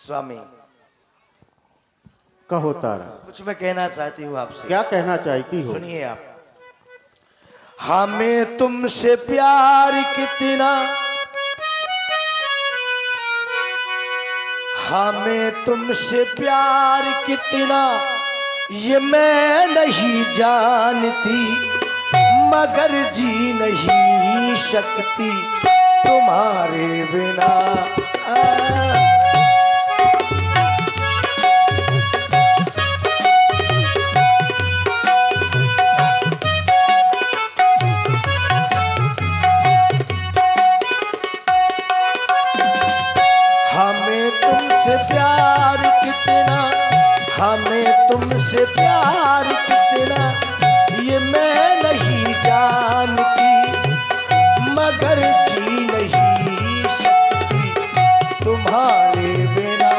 स्वामी कहो तारा, कुछ मैं कहना चाहती हूँ आपसे। क्या कहना चाहती हो? सुनिए आप। हमें तुमसे प्यार कितना, हमें तुमसे प्यार कितना ये मैं नहीं जानती, मगर जी नहीं सकती तुम्हारे बिना। हमें तुमसे प्यार कितना, हमें तुमसे प्यार कितना ये मैं नहीं जानती, मगर जी नहीं सकती तुम्हारे बिना।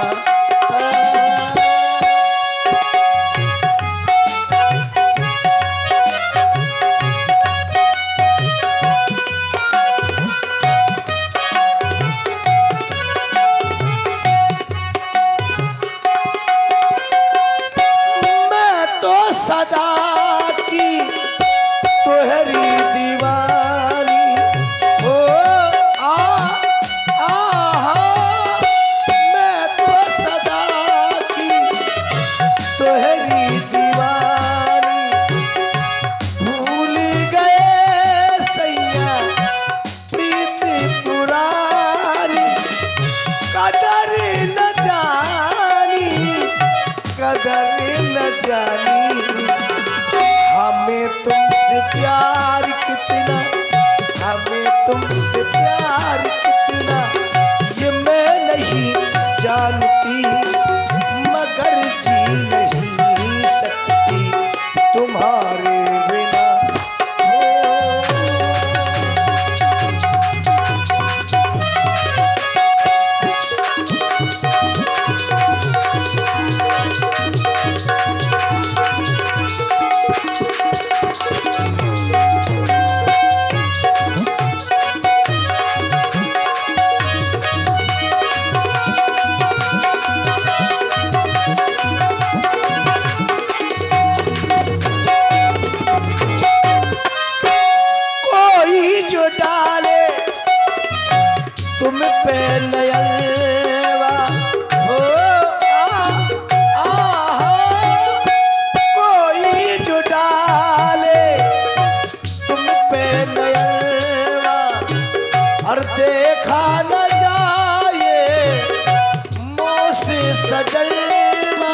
सदा की तोहरी दीवानी हो, मैं तो सदा की तोहरी दीवानी, भूल गए सैया प्रीत पुरानी, कदर न जानी, कदर न जानी। हमें तुमसे प्यार कितना, हमें तुमसे प्यार कितना ये मैं नहीं जानती, मगर जी नहीं सकती तुम्हारे बिना। तुम पे नयनवा हो, कोई जो डाले तुम पे नयनवा, और देखा न जाए मुँह से सजनवा,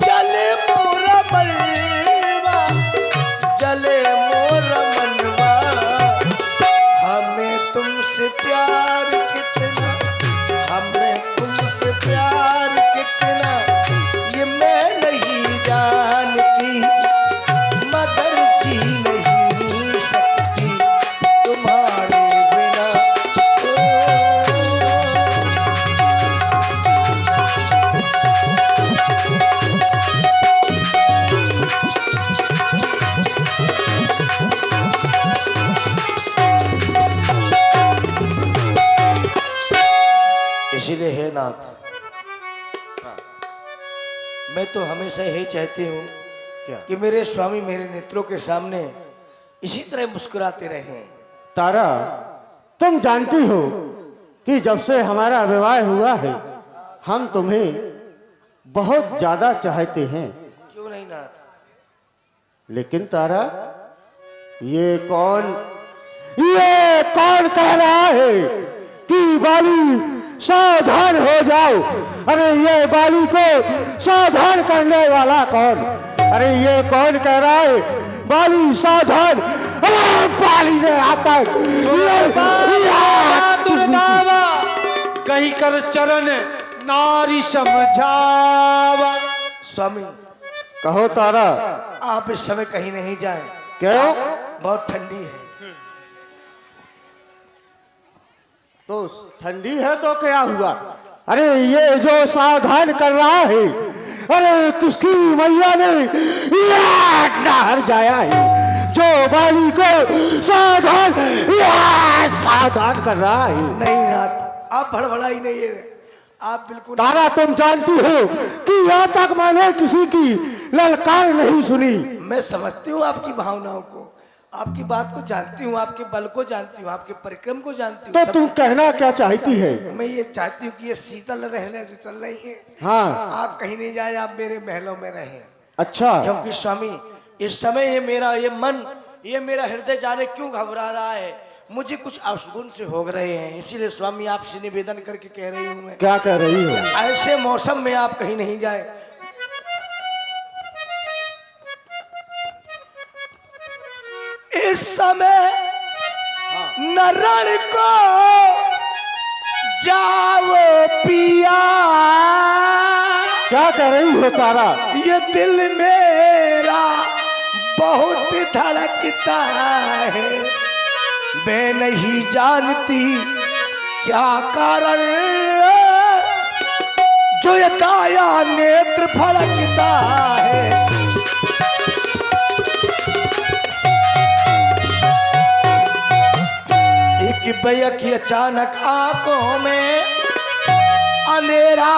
जले मोरा मनवा, जले मोरा मनवा। हमें तुमसे प्यार कितना, हमें तुमसे प्यार कितना ये मैं नहीं जानती, मगर जी नहीं सकती तुम्हारे बिना। इसीलिए है नाथ, मैं तो हमेशा यही चाहती हूँ क्या? कि मेरे स्वामी मेरे नेत्रों के सामने इसी तरह मुस्कुराते रहें। तारा, तुम जानती हो कि जब से हमारा विवाह हुआ है हम तुम्हें बहुत ज्यादा चाहते हैं। क्यों नहीं नाथ? लेकिन तारा, ये कौन कह रहा है कि बाली सावधान हो जाओ? अरे ये बाली को सावधान करने वाला कौन? अरे ये कौन कह रहा है बाली सावधान? अरे बाली ने आता दुर्गावा कहीं कर चरण नारी समझावा। स्वामी कहो तारा। आप इस समय कहीं नहीं जाएं। क्यों? बहुत ठंडी है। तो ठंडी है तो क्या हुआ? अरे ये जो सावधान कर रहा है, अरे किसकी मैया ने नहर जाया है जो बाली को सावधान कर रहा है। नहीं नाथ, आप भड़बड़ा ही नहीं है। आप बिल्कुल तारा तुम जानती हो कि यहाँ तक मैंने किसी की ललकार नहीं सुनी। मैं समझती हूँ आपकी भावनाओं को, आपकी बात को जानती हूँ, आपके बल को जानती हूँ, आपके परिक्रम को जानती तो हूँ। तुम कहना क्या चाहती है? मैं ये चाहती हूँ कि ये शीतल रहने जो चल रही है, हाँ। आप कहीं नहीं जाए, आप मेरे महलों में रहें। अच्छा। क्योंकि स्वामी इस समय ये मेरा ये मन, ये मेरा हृदय जाने क्यों घबरा रहा है, मुझे कुछ अवशगुन से हो रहे हैं। इसीलिए स्वामी आपसे निवेदन करके कह रही हूँ मैं, क्या कह रही हो? ऐसे मौसम में आप कहीं नहीं जाए। इस समय न रण को जाओ पिया, क्या कह रही हो तारा? ये दिल मेरा बहुत धड़कता है, मैं नहीं जानती क्या कारण जो ये काया नेत्र फड़कता है। एक बैक अचानक आंखों में अंधेरा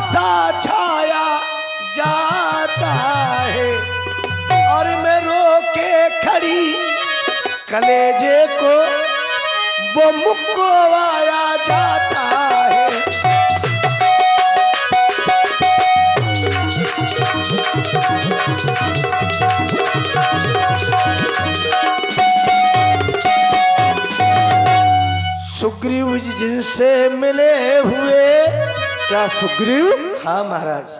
सा छाया जाता है, और मैं रो के खड़ी कलेजे को वो मुक्कोवाया जाता है। सुग्रीव जी जिनसे मिले हुए। क्या सुग्रीव? हाँ महाराज,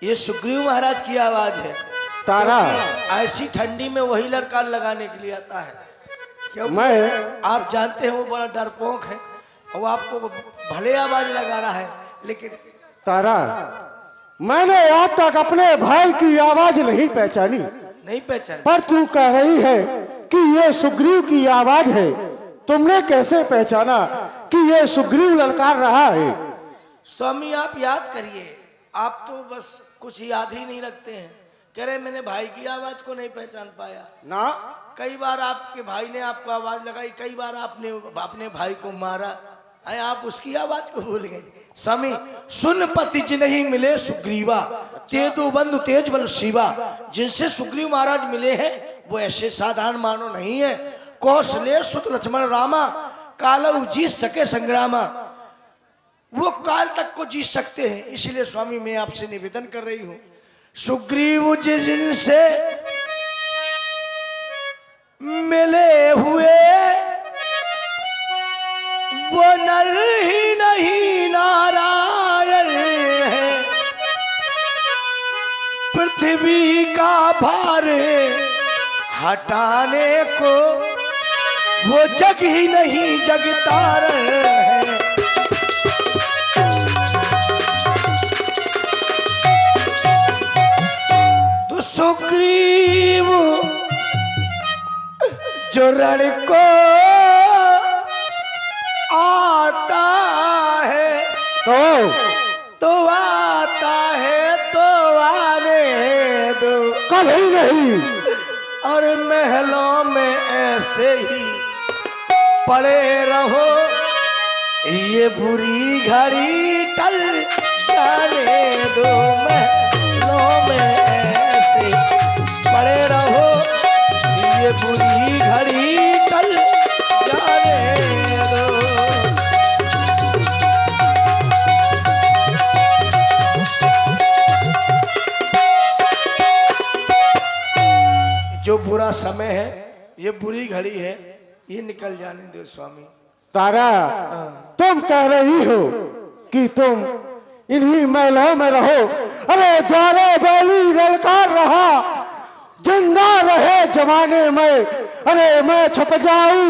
ये सुग्रीव महाराज की आवाज है। तारा, ऐसी ठंडी में वही लड़का लगाने के लिए आता है, क्योंकि मैं आप जानते हैं वो बड़ा डरपोक है, वो आपको भले आवाज लगा रहा है, लेकिन तारा, मैंने आज तक अपने भाई की आवाज नहीं पहचानी, नहीं पहचान। पर तू कह रही है कि ये सुग्रीव की आवाज है। तुमने कैसे पहचाना कि ये सुग्रीव ललकार रहा है? स्वामी आप याद करिए, आप तो बस कुछ याद ही नहीं रखते हैं। कह रहे मैंने भाई की आवाज को नहीं पहचान पाया ना। कई बार आपके भाई ने आपको आवाज लगाई, कई बार आपने अपने भाई को मारा, अरे आप उसकी आवाज को भूल गए। स्वामी सुन पति जी नहीं मिले सुग्रीवा, तेदु बंधु तेज बल शिवा। जिनसे सुग्रीव महाराज मिले हैं वो ऐसे साधारण मानो नहीं है। कौशले सुत लक्ष्मण रामा, कालऊ जीत सके संग्रामा। वो काल तक को जीत सकते हैं। इसलिए स्वामी मैं आपसे निवेदन कर रही हूँ, सुग्रीव जी जिनसे मिले हुए वो नर ही नहीं नारायण है। पृथ्वी का भार हटाने को वो जग ही नहीं जगतारण है। तो सुग्रीव जो रण को आता है तो आता है, तो आने दो। कभी नहीं। और महलों में ऐसे ही पड़े रहो, ये बुरी घड़ी टल जाने दो। महलों में ऐसे पड़े रहो, ये बुरी घड़ी टल जाने दो। जो बुरा समय है, ये बुरी घड़ी है, ये निकल जाने दो स्वामी। तारा, तुम कह रही हो कि तुम इन्हीं महलों में रहो। अरे द्वारे बैली ललकार रहा, जिंदा रहे जमाने में। अरे मैं छप जाऊं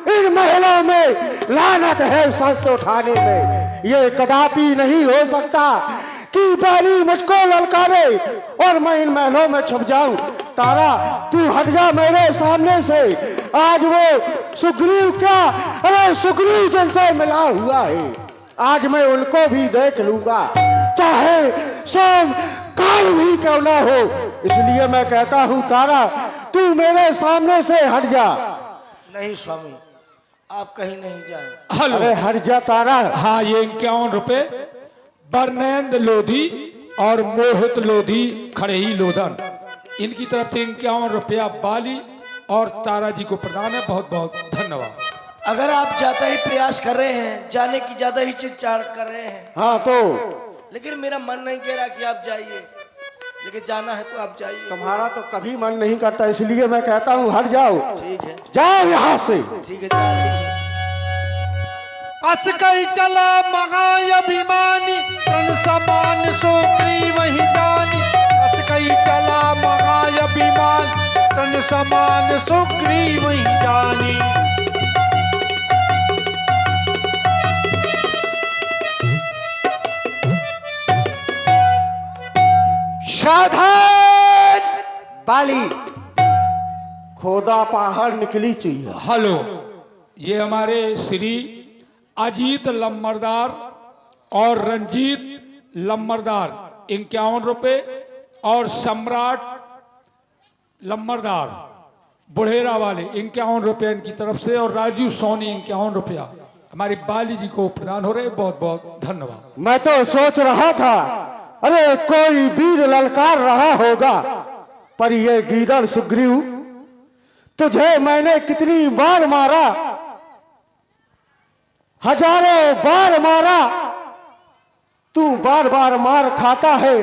इन महलों में, लानत है सर उठाने में। ये कदापि नहीं हो सकता कि बैली मुझको ललकारे और मैं इन महलों में छप जाऊं। तारा, तू हट जा मेरे सामने से। आज वो सुग्रीव क्या, अरे सुग्रीव जिनसे मिला हुआ है, आज मैं उनको भी देख लूंगा, चाहे सोम काल भी क्यों ना हो। इसलिए मैं कहता हूं तारा, तू मेरे सामने से हट जा। नहीं स्वामी, आप कहीं नहीं जाए। हेलो। अरे हट जा तारा। हाँ, ये 51 रुपए बरनैंद लोधी और मोहित लोधी खड़े ही लोधन, इनकी तरफ से 51 रुपया बाली और तारा जी को प्रदान है। बहुत बहुत धन्यवाद। अगर आप ज्यादा ही प्रयास कर रहे हैं, जाने की ज्यादा ही चिंचाड़ कर रहे हैं, हाँ तो लेकिन मेरा मन नहीं कह रहा कि आप जाइए, लेकिन जाना है तो आप जाइए। तुम्हारा तो कभी मन नहीं करता, इसलिए मैं कहता हूँ हट जाओ। ठीक है, जाओ यहाँ से। ठीक है, जा रही है। अस कही चला मगाय अभिमानी, तन समान सोकरी वही जानी। अस कही चला मगाय अभिमानी, तन समान सोकरी वही जानी। सावधान बाली, खोदा पहाड़ निकली चाहिए। हेलो, ये हमारे श्री अजीत लम्बरदार और रंजीत लम्बरदार 51 रुपए, और सम्राट लम्बरदार बुढ़ेरा वाले 51 रुपए इनकी तरफ से, और राजू सोनी 51 रुपया हमारी बाली जी को प्रदान हो रहे। बहुत बहुत धन्यवाद। मैं तो सोच रहा था अरे कोई वीर ललकार रहा होगा, पर ये गीदड़ सुग्रीव, तुझे मैंने कितनी बार मारा, हजारों बार मारा, तू बार बार मार खाता है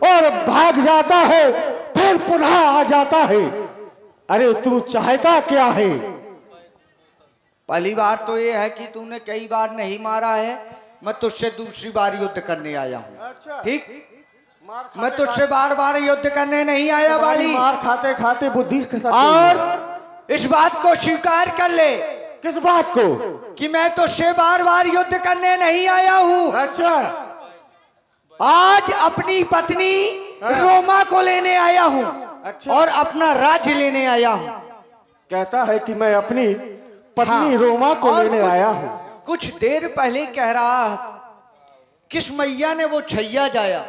और भाग जाता है, फिर पुनः आ जाता है। अरे तू चाहता क्या है? पहली बार तो ये है कि तूने कई बार नहीं मारा है, मैं तुझसे दूसरी बार युद्ध करने आया हूँ। अच्छा, ठीक, मैं तुझसे बार बार युद्ध करने नहीं आया बाली। मार खाते खाते बुद्धि और इस बात को स्वीकार कर ले किस बात को? कि मैं तुझसे बार बार युद्ध करने नहीं आया हूँ। अच्छा, आज अपनी पत्नी रोमा को लेने आया हूँ। अच्छा। और अपना राज्य लेने आया हूँ। कहता है कि मैं अपनी पत्नी हाँ, रोमा को और लेने कुछ- आया हूँ। कुछ देर पहले कह रहा, किस मैया ने वो छैया जाया,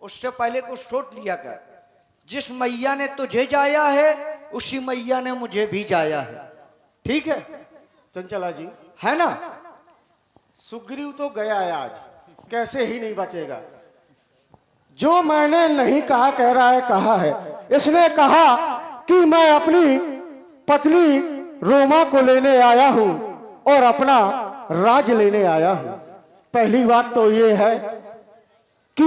उससे पहले कुछ सोच लिया कर। जिस मैया ने तुझे जाया है, उसी मैया ने मुझे भी जाया है। ठीक है, चंचला जी, है ना? सुग्रीव तो गया है आज, कैसे ही नहीं बचेगा। जो मैंने नहीं कहा कह रहा है, कहा है। इसने कहा कि मैं अपनी पत्नी रोमा को लेने आया हूं और अपना राज लेने आया हूं। पहली बात तो ये है कि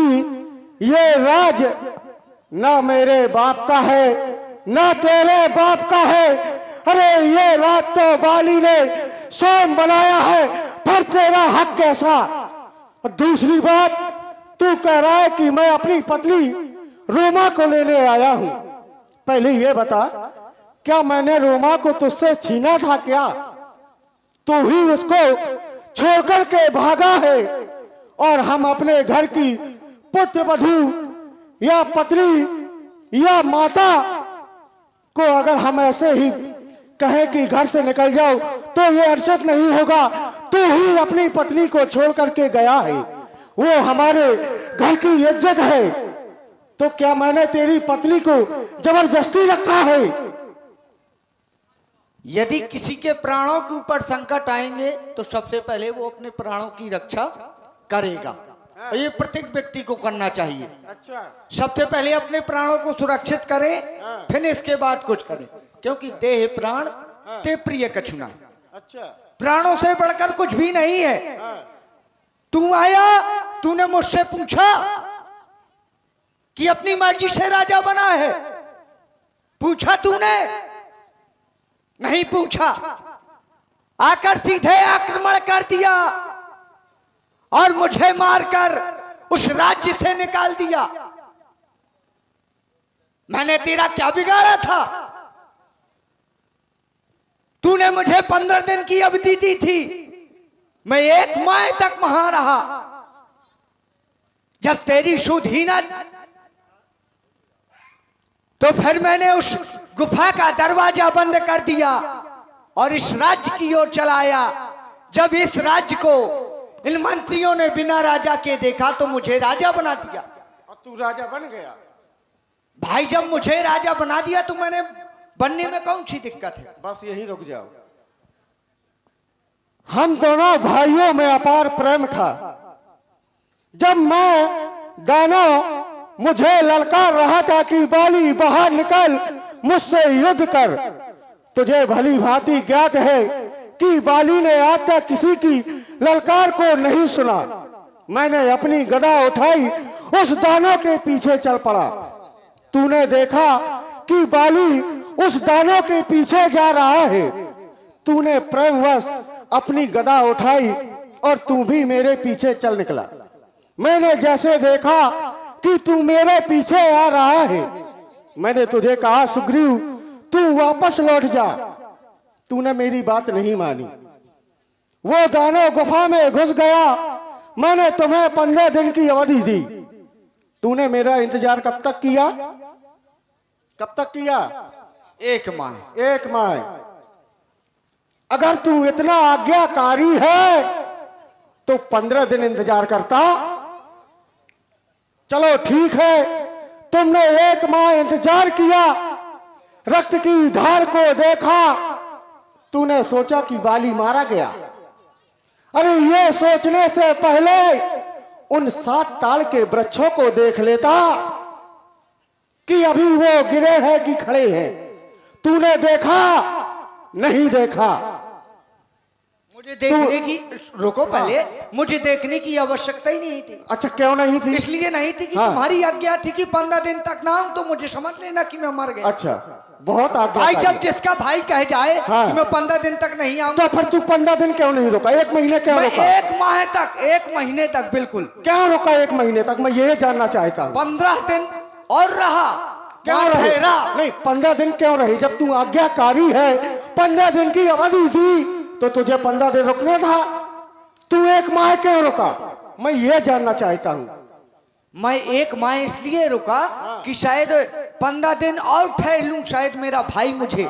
ये राज ना मेरे बाप का है ना तेरे बाप का है। अरे ये राज तो बाली ने स्वयं बनाया है, पर तेरा हक कैसा? और दूसरी बात, तू कह रहा है कि मैं अपनी पत्नी रोमा को लेने आया हूं। पहले ये बता, क्या मैंने रोमा को तुझसे छीना था क्या? तू ही उसको छोड़कर के भागा है, और हम अपने घर की पुत्र वधू या पत्नी या माता को अगर हम ऐसे ही कहें कि घर से निकल जाओ, तो ये अर्चत नहीं होगा। तू ही अपनी पत्नी को छोड़ करके गया है, वो हमारे घर की इज्जत है। तो क्या मैंने तेरी पत्नी को जबरदस्ती रखा है? यदि किसी के प्राणों के ऊपर संकट आएंगे, तो सबसे पहले वो अपने प्राणों की रक्षा करेगा। और ये प्रत्येक व्यक्ति को करना चाहिए। अच्छा, सबसे पहले अपने प्राणों को सुरक्षित करें, फिर इसके बाद कुछ करें। क्योंकि देह प्राण ते प्रिय कछुना, अच्छा, प्राणों से बढ़कर कुछ भी नहीं है। तू आया, तूने मुझसे पूछा कि अपनी मर्जी से राजा बना है? पूछा तूने? नहीं पूछा। आकर सीधे आक्रमण कर दिया और मुझे मारकर उस राज्य से निकाल दिया। मैंने तेरा क्या बिगाड़ा था? तूने मुझे 15 दिन की अवधि दी थी, मैं 1 माह तक वहां रहा। जब तेरी सुध ही ना, तो फिर मैंने उस गुफा का दरवाजा बंद कर दिया और इस राज्य की ओर चलाया। जब इस राज्य को इन मंत्रियों ने बिना राजा के देखा, तो मुझे राजा बना दिया। और तू राजा बन गया? भाई, जब मुझे राजा बना दिया तो मैंने बनने में कौन सी दिक्कत है? बस यही रुक जाओ। हम दोनों भाइयों में अपार प्रेम था। जब मैं दानव मुझे ललकार रहा था कि बाली बाहर निकल मुझसे युद्ध कर, तुझे भली भांति ज्ञात है कि बाली ने आज तक किसी की ललकार को नहीं सुना। मैंने अपनी गदा उठाई, उस दानव के पीछे चल पड़ा। तूने देखा कि बाली उस दानव के पीछे जा रहा है। तूने प्रेमवश अपनी गदा उठाई और तू भी मेरे पीछे चल निकला। मैंने जैसे देखा कि तू मेरे पीछे आ रहा है, मैंने तुझे कहा सुग्रीव तू वापस लौट जा। तूने मेरी बात नहीं मानी। वो दानव गुफा में घुस गया। मैंने तुम्हें 15 दिन की अवधि दी। तूने मेरा इंतजार कब तक किया? कब तक किया? 1 माह। 1 माह। अगर तू इतना आज्ञाकारी है तो 15 दिन इंतजार करता। चलो ठीक है, तुमने 1 माह इंतजार किया, रक्त की धार को देखा, तूने सोचा कि बाली मारा गया। अरे ये सोचने से पहले उन 7 ताड़ के वृक्षों को देख लेता कि अभी वो गिरे हैं कि खड़े हैं। तूने देखा? नहीं देखा। मुझे देखने की, रुको पहले, मुझे देखने की आवश्यकता ही नहीं थी। अच्छा क्यों नहीं थी? इसलिए नहीं थी कि हाँ। तुम्हारी आज्ञा थी कि 15 दिन तक ना आऊं तो मुझे समझ लेना कि मैं मर गया। अच्छा, बहुत आज्ञा। भाई जब जिसका भाई कह जाए हाँ। कि मैं 15 दिन तक नहीं तो आऊंगा, फिर तू 15 दिन क्यों नहीं रुका? 1 महीने क्यों मैं रुका? 1 माह तक, 1 महीने तक बिल्कुल। क्यों रुका 1 महीने तक? मैं ये जानना चाहता हूँ। 15 दिन और रहा। क्यों वहाँ रहे? ठहरा। नहीं, 15 दिन क्यों रही? जब तू आज्ञाकारी है, 15 दिन की अवधि दी तो तुझे 15 दिन रुकना था। तू 1 माह क्यों रुका? मैं ये जानना चाहता हूँ। मैं 1 माह इसलिए रुका कि शायद 15 दिन और ठहर लूं, शायद मेरा भाई मुझे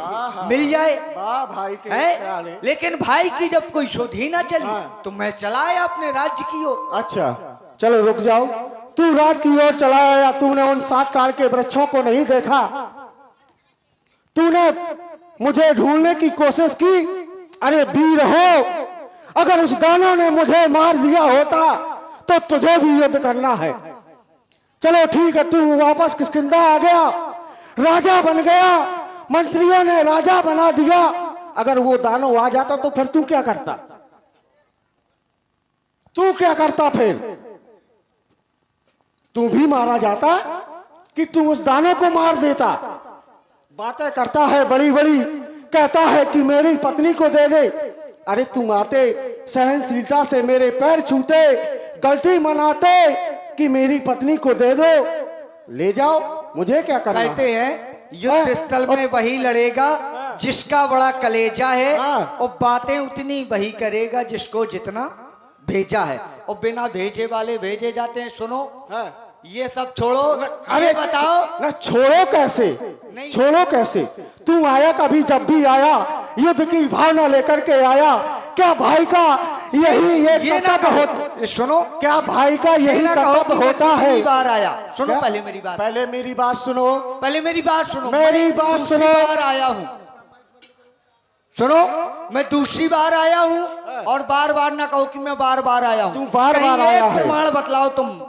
मिल जाए। वाह भाई के है? लेकिन भाई की जब कोई शोध ही ना चली हाँ। तो मैं चला आया अपने राज्य की ओर। अच्छा चलो रुक जाओ। तू रात की ओर चला आया, तूने उन 7 ताड़ के वृक्षों को नहीं देखा। तूने मुझे ढूंढने की कोशिश की। अरे वीर हो, अगर उस दानव ने मुझे मार दिया होता तो तुझे भी युद्ध करना है। चलो ठीक है, तू वापस किष्किंधा आ गया, राजा बन गया, मंत्रियों ने राजा बना दिया। अगर वो दानव आ जाता तो फिर तू क्या करता? तू क्या करता फिर? तू भी मारा जाता कि तू उस दानव को मार देता? बातें करता है बड़ी बड़ी, कहता है कि मेरी पत्नी को दे दे। अरे तुम आते सहनशीलता से मेरे पैर छूते, गलती मनाते कि मेरी पत्नी को दे दो, ले जाओ, मुझे क्या करना? कहते हैं युद्ध स्थल में वही लड़ेगा जिसका बड़ा कलेजा है, और बातें उतनी वही करेगा जिसको जितना भेजा है, और बिना भेजे वाले भेजे जाते हैं। सुनो, ये सब छोड़ो। अरे बताओ ना, छोड़ो कैसे? नहीं। छोड़ो कैसे? तू आया कभी, जब भी आया युद्ध की भावना लेकर के आया। क्या भाई का यही ये ना कर्तव्य कहो। सुनो, क्या भाई का यही ये ना कहो कर्तव्य कि होता मैं है? कितनी बार आया। सुनो क्या? पहले मेरी बात, पहले मेरी बात सुनो। पहले मेरी बात सुनो। मेरी मैं बात दूसरी सुनो। बार आया हूँ। सुनो, मैं दूसरी बार आया हूँ, और बार बार ना कहो कि मैं बार बार आया हूँ। तू बार बार कहीं आया एक है। प्रमाण बतलाओ तुम।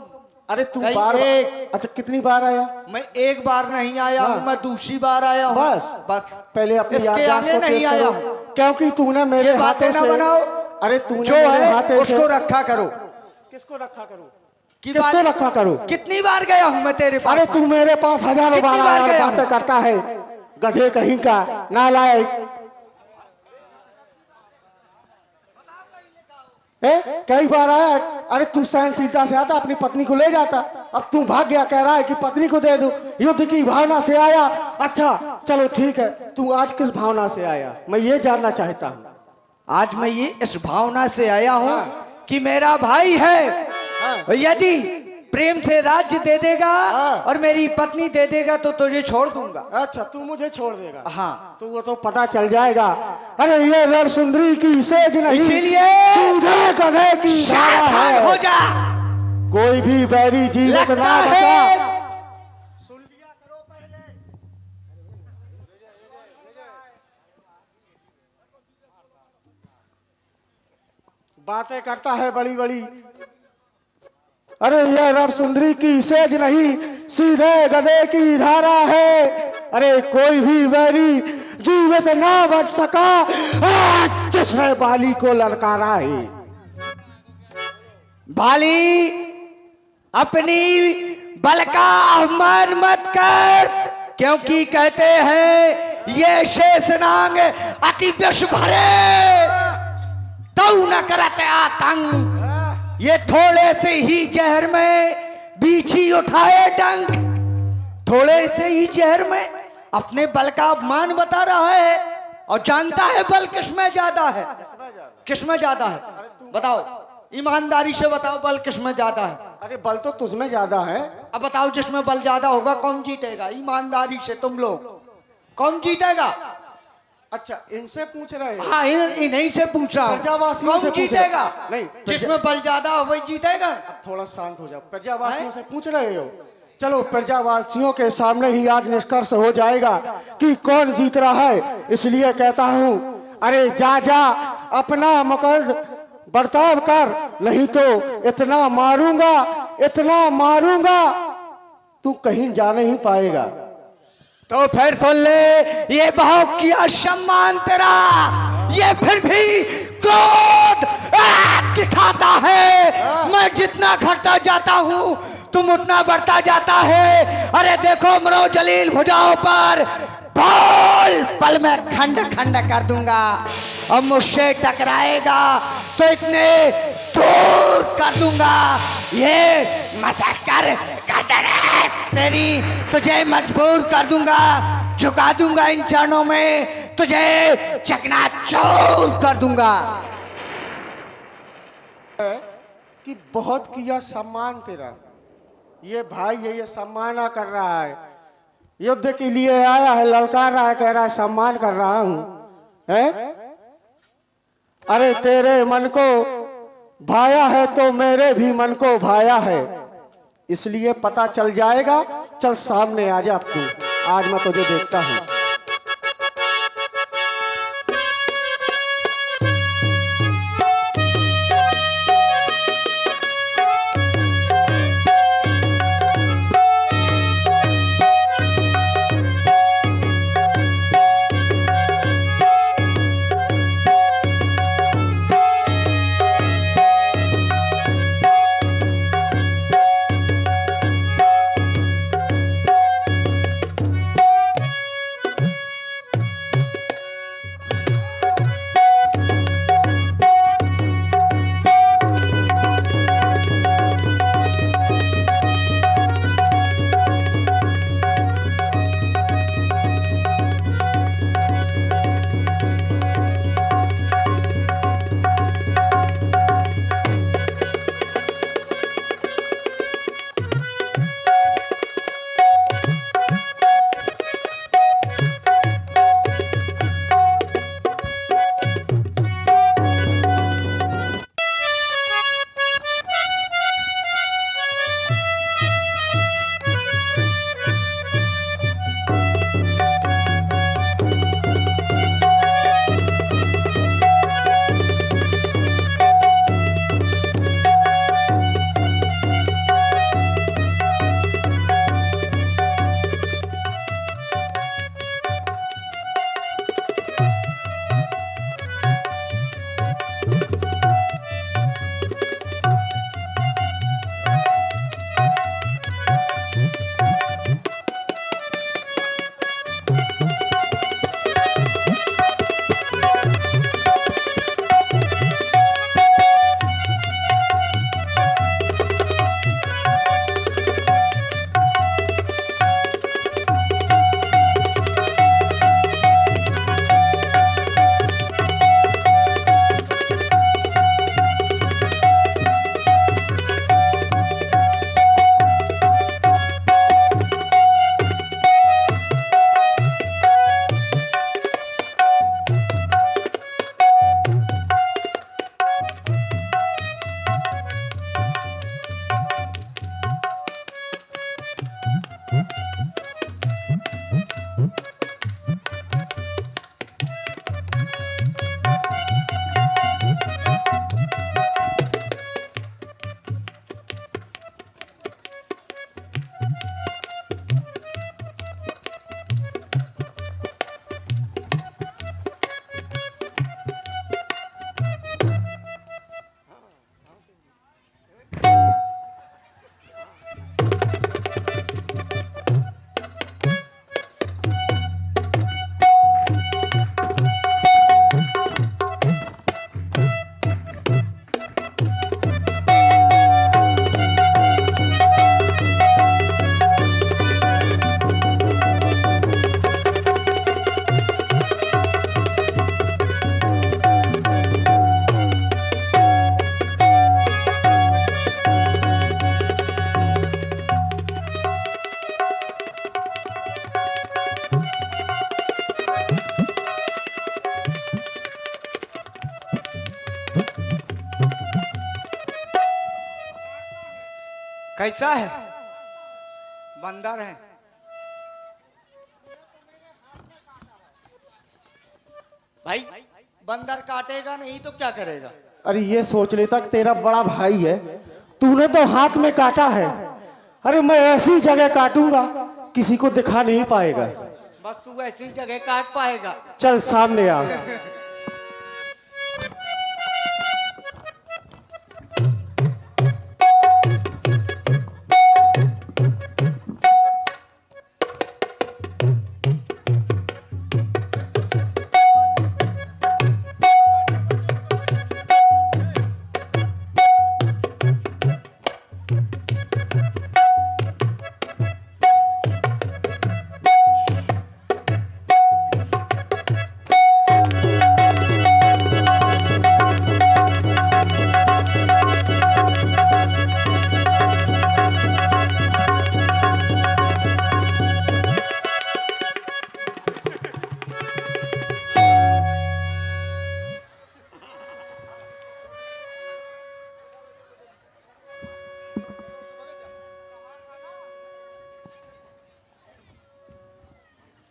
अरे तू कहीं बार एक- अच्छा कितनी बार आया? मैं 1 बार नहीं आया हूँ, मैं दूसरी बार आया हूँ। बस बस पहले अपनी इसके याददाश्त आगे को नहीं तेज आया करो, हूँ। क्योंकि तूने मेरे ये बातें हाथों ना से। बनाओ। अरे तूने जो मेरे है हाथों उसको से। रखा करो। किसको रखा करूं? कि किसको बात- रखा करूं? कितनी बार गया हूँ मैं तेरे पास? अरे तू मेरे पास हजारों कितनी बार बार आया और गया बातें हूं? करता है, गधे कहीं का, नालायक। कई बार आया। अरे तू सहनशीलता से आता, अपनी पत्नी को ले जाता। अब तू भाग गया, कह रहा है कि पत्नी को दे दूं, युद्ध की भावना से आया। अच्छा चलो ठीक है, तू आज किस भावना से आया मैं ये जानना चाहता हूँ। आज मैं ये इस भावना से आया हूँ हाँ। कि मेरा भाई है, हाँ। यदि प्रेम से राज्य दे देगा हाँ। और मेरी पत्नी दे देगा तो तुझे छोड़ दूंगा। अच्छा तू मुझे छोड़ देगा? हाँ। तो वो तो पता चल जाएगा। अरे ये रण सुंदरी की सेज नहीं, इसीलिए सीधे गधे की धारा सावधान है। हो जा। कोई भी बैरी जीवित लगता ना है बचा। बातें करता है बड़ी बड़ी। अरे ये नर सुंदरी की सेज नहीं, सीधे गधे की धारा है। अरे कोई भी वैरी जीवित ना बच सका जिसने बाली को ललकारा है। बाली, अपनी बल का अवमान मत कर, क्योंकि कहते हैं ये शेषनाग अति विष भरे तो न करते आतंक। ये थोड़े से ही जहर में बीछी उठाए डंक। थोड़े से ही जहर में अपने बल का अपमान बता रहा है और जानता है बल किसमें ज्यादा है। किसमें ज्यादा है बताओ, ईमानदारी से बताओ, बल किसमें ज्यादा है? अरे बल तो तुझमें ज्यादा है। अब बताओ जिसमें बल ज्यादा होगा कौन जीतेगा? ईमानदारी से तुम लोग, कौन जीतेगा? अच्छा इनसे पूछ रहे हो? हाँ इन्हीं से पूछ रहा हूं, प्रजावासियों से कौन पूछ रहे- जीतेगा? नहीं, जिसमें बल ज्यादा हो वही जीतेगा। अब थोड़ा शांत हो जाओ। प्रजावासियों से पूछ रहे हो? चलो प्रजावासियों के सामने ही आज निष्कर्ष हो जाएगा कि कौन जीत रहा है। इसलिए कहता हूं, अरे जा जा अपना मकर्द बर्ताव कर, नहीं तो इतना मारूंगा, इतना मारूंगा तू कहीं जा नहीं पाएगा। तो फिर सुन ले, ये भाव किया सम्मान तेरा, ये फिर भी क्रोध दिखाता है। मैं जितना घटता जाता हूं तुम उतना बढ़ता जाता है। अरे देखो मरो जलील भुजाओं पर, बोल पल में खंड खंड कर दूंगा और मुझसे टकराएगा तो इतने दूर कर दूंगा। ये मसक्कर तेरी तुझे मजबूर कर दूंगा, झुका दूंगा इन चरणों में, तुझे चकनाचूर कर दूंगा। कि बहुत किया सम्मान तेरा, ये भाई है, ये सम्मान कर रहा है, युद्ध के लिए आया है, ललकार रहा है, कह रहा है सम्मान कर रहा हूं है? अरे तेरे मन को भाया है तो मेरे भी मन को भाया है, इसलिए पता चल जाएगा। चल सामने आ जा तू, आज मैं तुझे देखता हूं। कैसा है? बंदर है। भाई बंदर काटेगा नहीं तो क्या करेगा? अरे ये सोच लेता कि तेरा बड़ा भाई है, तूने तो हाथ में काटा है। अरे मैं ऐसी जगह काटूंगा किसी को दिखा नहीं पाएगा। बस तू ऐसी जगह काट पाएगा। चल सामने आ।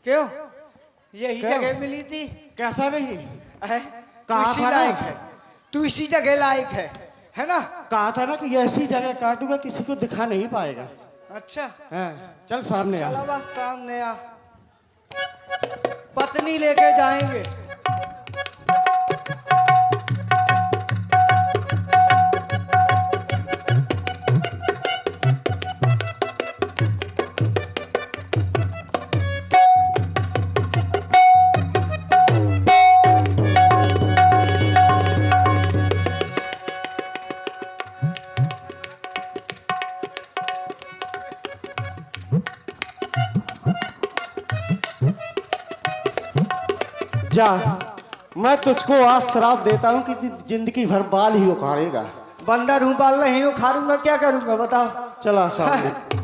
क्यों? यही क्यों? जगह मिली थी। कैसा नहीं? है? कहा तू इसी था ना? लायक है। तू इसी जगह लायक है ना? कहा था ना कि ऐसी जगह काटूंगा किसी को दिखा नहीं पाएगा। अच्छा हाँ, चल सामने आ। चला बस सामने आ। पत्नी लेके जाएंगे। जा, मैं तुझको आज श्राप देता हूँ कि तू जिंदगी भर बाल ही उखाड़ेगा। बंदर हूँ, बाल नहीं उखाड़ूंगा, क्या करूंगा बताओ? चला सामने।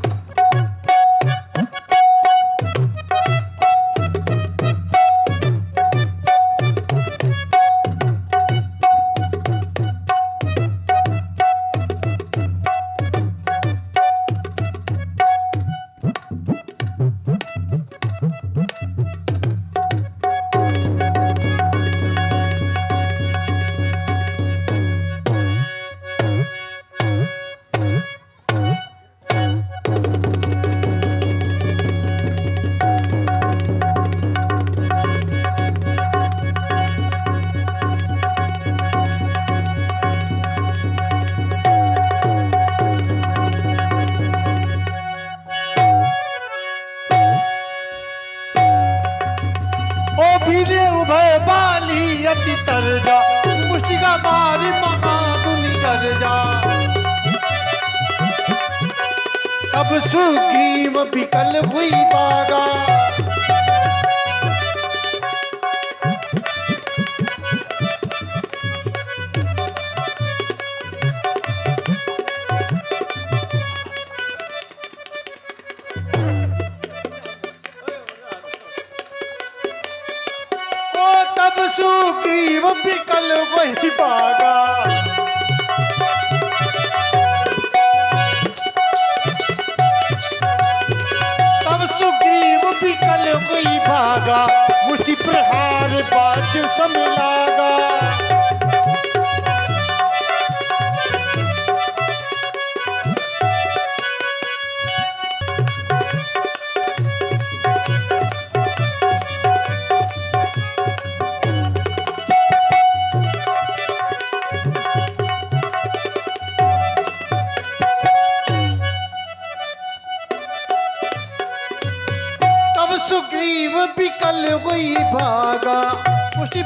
यति तरजा मुष्टिका मारी महादुनि गर्जा तब सुग्रीव विकल हुई बागा तब सुग्रीव विकल वही भागा तब सुग्रीव विकल वही भागा मुष्टि प्रहार बाज सम लागा सुग्रीव विकल वही भागा मुष्टि